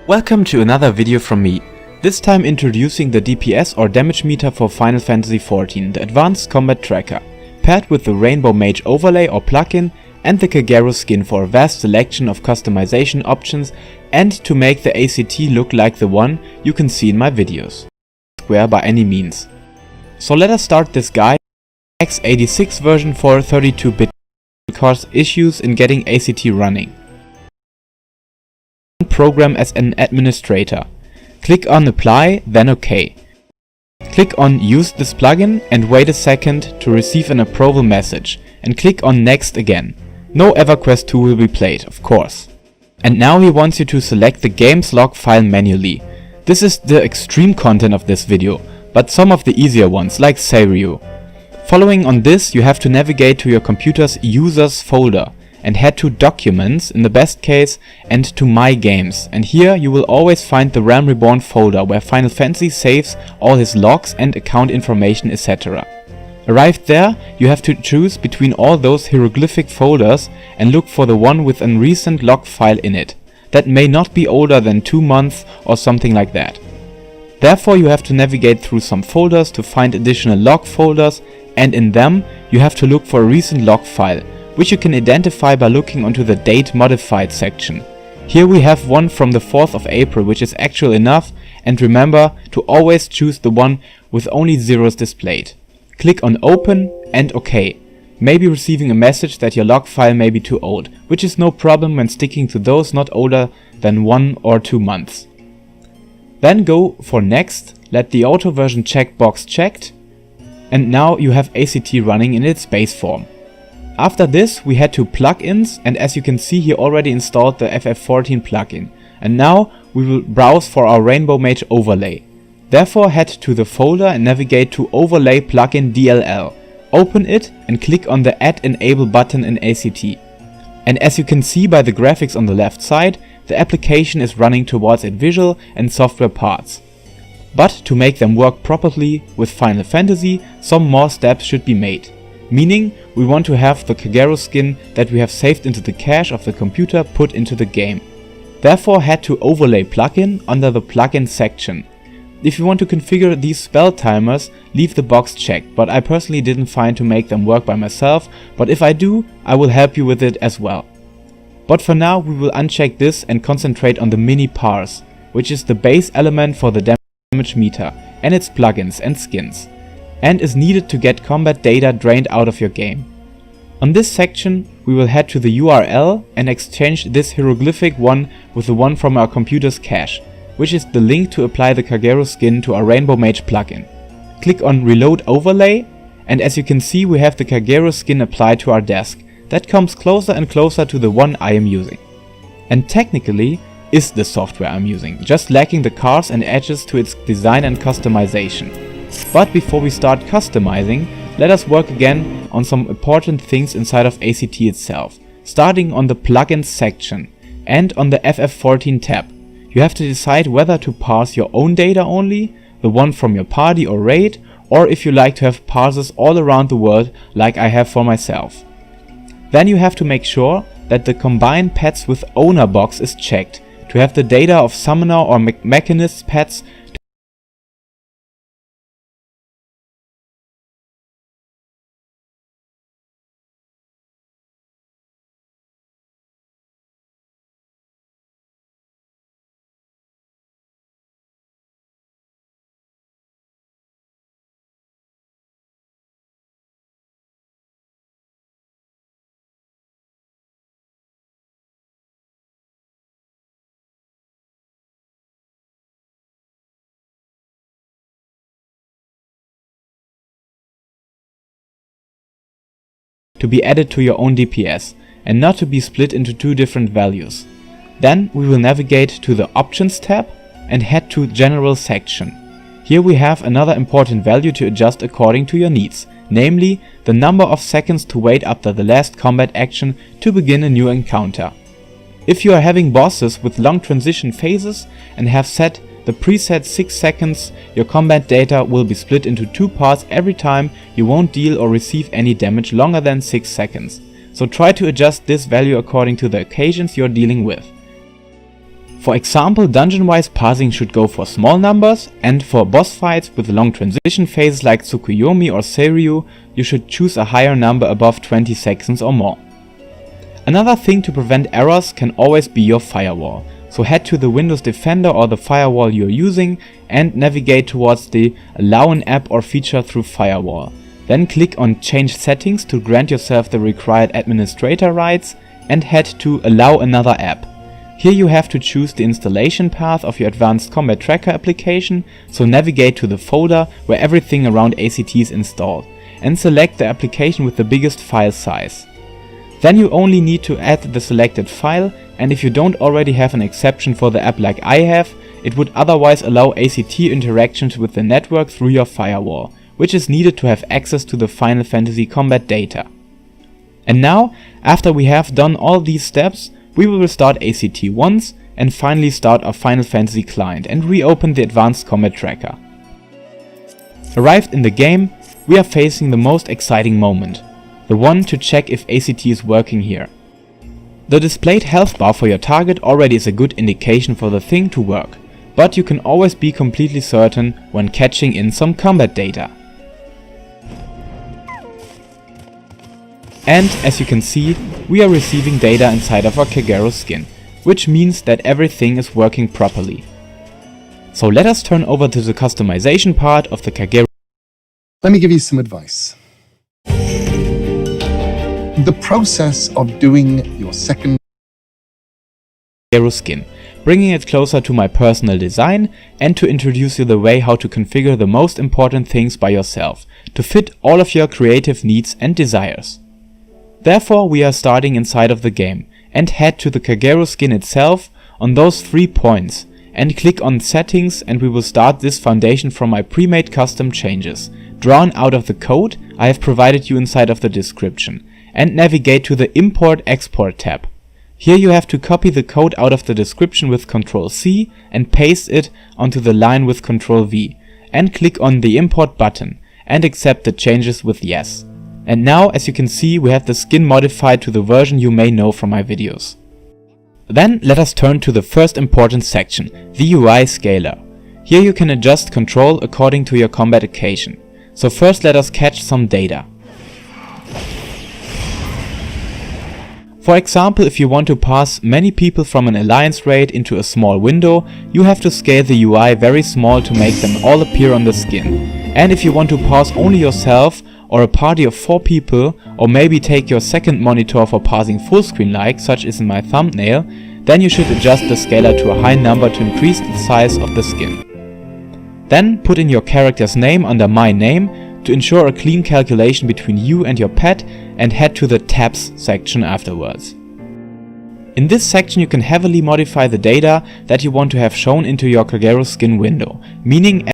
Welcome to another video from me, this time introducing the DPS or damage meter for Final Fantasy XIV, the Advanced Combat Tracker, paired with the Rainbow Mage overlay or plugin and the Kagero skin for a vast selection of customization options and to make the ACT look like the one you can see in my videos. Square by any means. So let us start this guide. x86 version for 32-bit cause issues in getting ACT running. Program as an administrator. Click on apply, then OK. Click on use this plugin and wait a second to receive an approval message and click on next again. No EverQuest 2 will be played, of course. And now he wants you to select the game's log file manually. This is the extreme content of this video, but some of the easier ones like Seiryu. Following on this, you have to navigate to your computer's users folder and head to Documents in the best case and to My Games, and here you will always find the Realm Reborn folder where Final Fantasy saves all his logs and account information, etc. Arrived there, you have to choose between all those hieroglyphic folders and look for the one with a recent log file in it that may not be older than 2 months or something like that. Therefore you have to navigate through some folders to find additional log folders, and in them you have to look for a recent log file, which you can identify by looking onto the date modified section. Here we have one from the 4th of April, which is actual enough, and remember to always choose the one with only zeros displayed. Click on open and OK, maybe receiving a message that your log file may be too old, which is no problem when sticking to those not older than 1 or 2 months. Then go for next, let the auto version checkbox checked, and now you have ACT running in its base form. After this we head to plugins, and as you can see he already installed the FF14 plugin, and now we will browse for our Rainbow Mage overlay. Therefore head to the folder and navigate to Overlay Plugin DLL. Open it and click on the Add Enable button in ACT. And as you can see by the graphics on the left side, the application is running towards its visual and software parts. But to make them work properly with Final Fantasy, some more steps should be made. Meaning, we want to have the Kagero skin that we have saved into the cache of the computer put into the game. Therefore head to Overlay Plugin under the Plugin section. If you want to configure these spell timers, leave the box checked, but I personally didn't find to make them work by myself, but if I do, I will help you with it as well. But for now we will uncheck this and concentrate on the mini parse, which is the base element for the damage meter and its plugins and skins, and is needed to get combat data drained out of your game. On this section we will head to the URL and exchange this hieroglyphic one with the one from our computer's cache, which is the link to apply the Kagero skin to our Rainbow Mage plugin. Click on Reload Overlay, and as you can see we have the Kagero skin applied to our desk. That comes closer and closer to the one I am using. And technically is the software I'm using, just lacking the curves and edges to its design and customization. But before we start customizing, let us work again on some important things inside of ACT itself, starting on the plugins section and on the FF14 tab. You have to decide whether to parse your own data only, the one from your party or raid, or if you like to have parses all around the world like I have for myself. Then you have to make sure that the Combine Pets with Owner box is checked to have the data of Summoner or Mechanist pets to be added to your own DPS and not to be split into 2 different values. Then we will navigate to the Options tab and head to General section. Here we have another important value to adjust according to your needs, namely the number of seconds to wait after the last combat action to begin a new encounter. If you are having bosses with long transition phases and have set the preset 6 seconds, your combat data will be split into 2 parts every time you won't deal or receive any damage longer than 6 seconds. So try to adjust this value according to the occasions you're dealing with. For example, dungeon-wise parsing should go for small numbers, and for boss fights with long transition phases like Tsukuyomi or Seiryu, you should choose a higher number above 20 seconds or more. Another thing to prevent errors can always be your firewall, so head to the Windows Defender or the firewall you're using and navigate towards the Allow an app or feature through firewall. Then click on Change Settings to grant yourself the required administrator rights and head to Allow another app. Here you have to choose the installation path of your Advanced Combat Tracker application, so navigate to the folder where everything around ACT is installed and select the application with the biggest file size. Then you only need to add the selected file, and if you don't already have an exception for the app like I have, it would otherwise allow ACT interactions with the network through your firewall, which is needed to have access to the Final Fantasy combat data. And now, after we have done all these steps, we will restart ACT once and finally start our Final Fantasy client and reopen the Advanced Combat Tracker. Arrived in the game, we are facing the most exciting moment, the one to check if ACT is working here. The displayed health bar for your target already is a good indication for the thing to work, but you can always be completely certain when catching in some combat data. And as you can see, we are receiving data inside of our Kagero skin, which means that everything is working properly. So let us turn over to the customization part of the Kagero. Let me give you some advice. The process of doing your second Kagero skin, bringing it closer to my personal design and to introduce you the way how to configure the most important things by yourself to fit all of your creative needs and desires. Therefore, we are starting inside of the game and head to the Kagero skin itself on those 3 points and click on Settings, and we will start this foundation from my pre-made custom changes, drawn out of the code I have provided you inside of the description, and navigate to the Import Export tab. Here you have to copy the code out of the description with Ctrl+C and paste it onto the line with Ctrl+V, and click on the Import button and accept the changes with Yes. And now, as you can see, we have the skin modified to the version you may know from my videos. Then let us turn to the first important section, the UI scaler. Here you can adjust control according to your combat occasion. So first let us catch some data. For example, if you want to pass many people from an alliance raid into a small window, you have to scale the UI very small to make them all appear on the skin. And if you want to pass only yourself, or a party of 4 people, or maybe take your second monitor for passing full screen like, such as in my thumbnail, then you should adjust the scaler to a high number to increase the size of the skin. Then put in your character's name under My Name to ensure a clean calculation between you and your pet, and head to the Tabs section afterwards. In this section you can heavily modify the data that you want to have shown into your Kagero skin window, meaning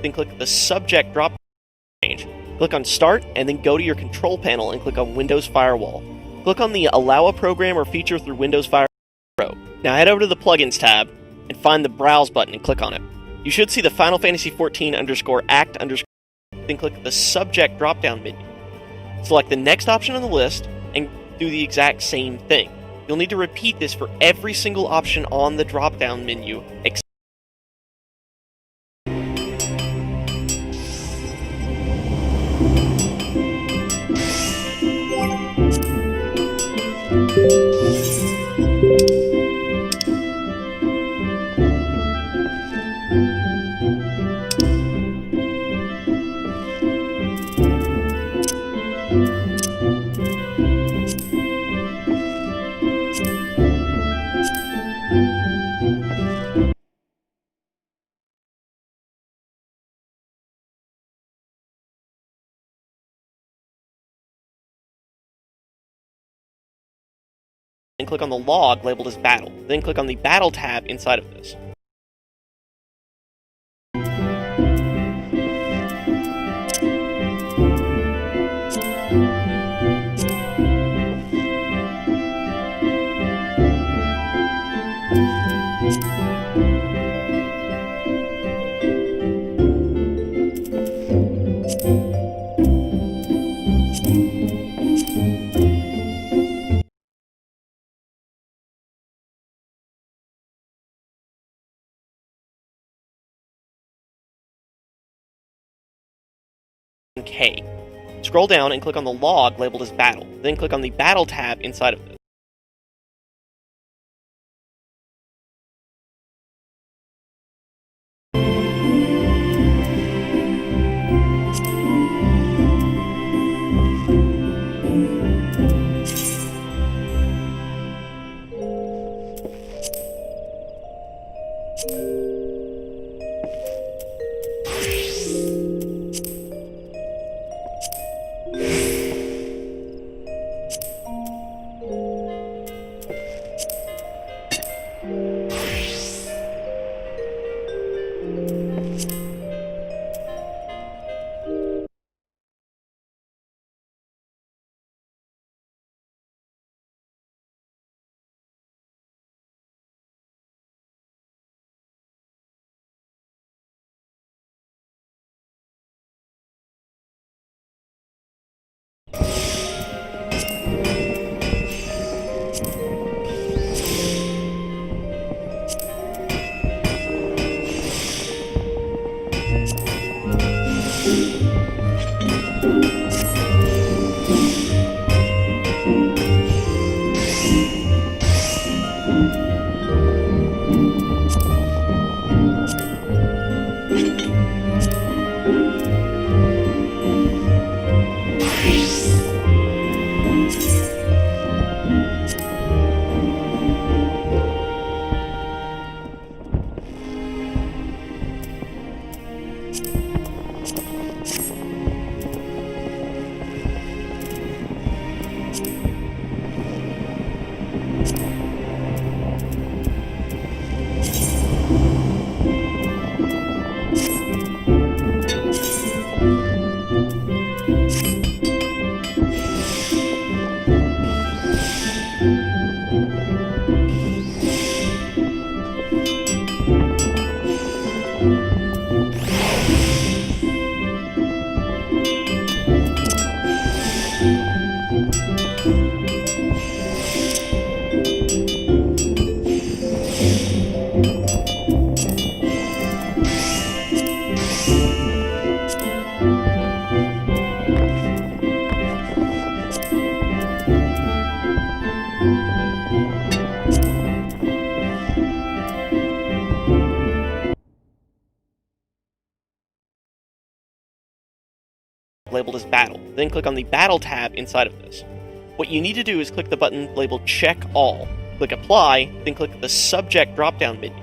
then click the Subject drop change. Click on Start, and then go to your Control panel and click on Windows Firewall. Click on the Allow a Program or Feature through Windows Firewall. Now head over to the Plugins tab and find the Browse button and click on it. You should see the Final Fantasy XIV _Act_, then click the Subject drop-down menu. Select the next option on the list and do the exact same thing. You'll need to repeat this for every single option on the drop-down menu, except and click on the log labeled as Battle. Then click on the Battle tab inside of this. K. Scroll down and click on the log labeled as Battle. Then click on the Battle tab inside of this. Labeled as Battle. Then click on the Battle tab inside of this. What you need to do is click the button labeled Check All. Click Apply, then click the Subject drop-down menu.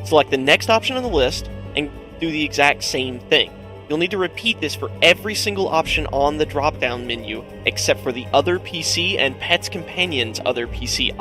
Select the next option on the list and do the exact same thing. You'll need to repeat this for every single option on the drop-down menu, except for the Other PC and Pets Companion's Other PC.